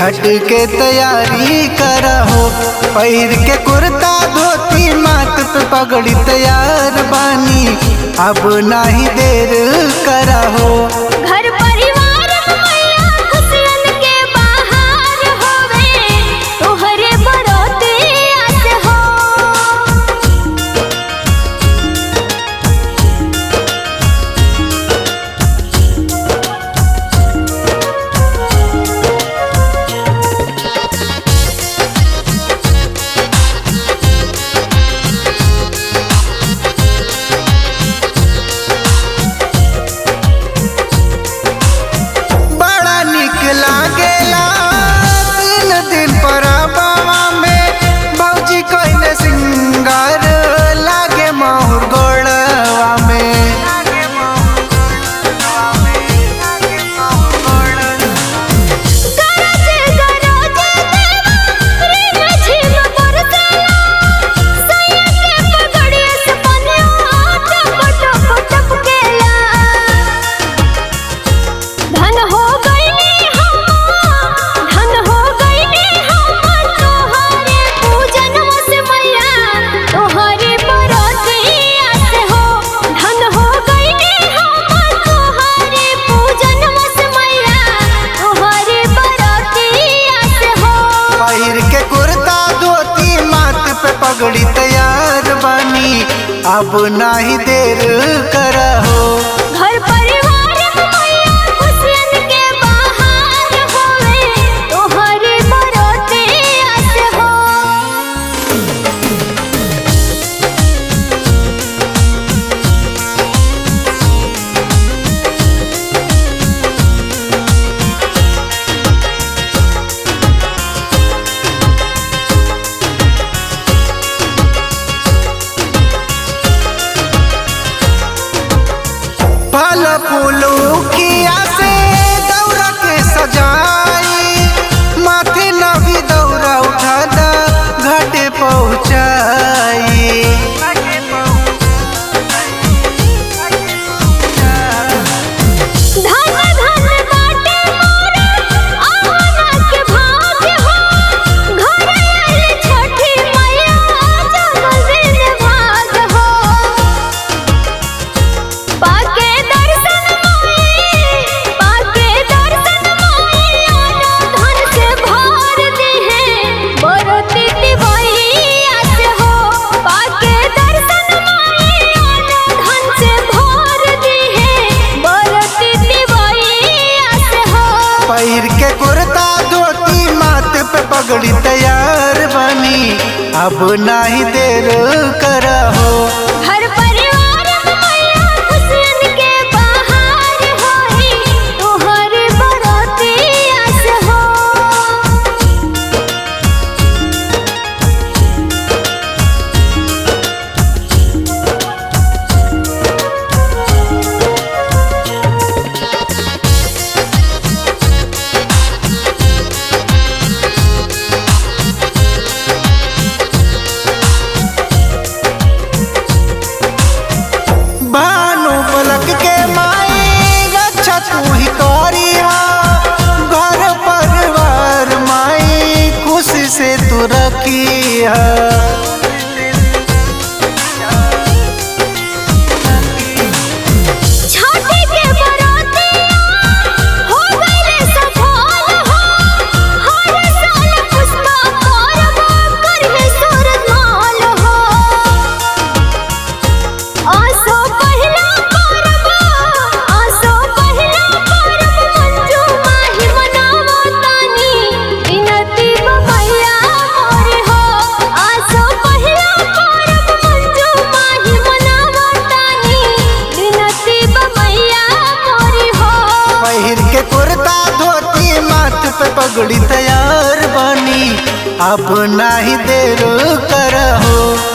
छठ के तैयारी करहो। पहिर के कुर्ता धोती माथ पे पगड़ी तैयार बानी, अब नाही देर करहो। घर परिवार मैया खुशियन के बाहर होवे, तोहरे बरोते आस हो। पगड़ी तैयार बानी, अब नाही देर करहो। घर परिवार मैया खुशियन के बाहर होवे, तोहरे बरोते आस हो। फल फूलों की आसे दौरा के सजाई, माथे नवी दौरा उठा दा घाटे पहुँचाई। पहिर के कुर्ता धोती माथे पे पगड़ी तैयार बनी, अब नाही देर करहो। घर परिवार मैया खुशियन के बाहर होई, तोहरे बरोते आस हो। भानु पलक के माई रक्षा तू ही करी हा, घर परिवार माई खुशी से तू रखी हा। पगड़ी तैयार बनी, अब नाही देर करहो।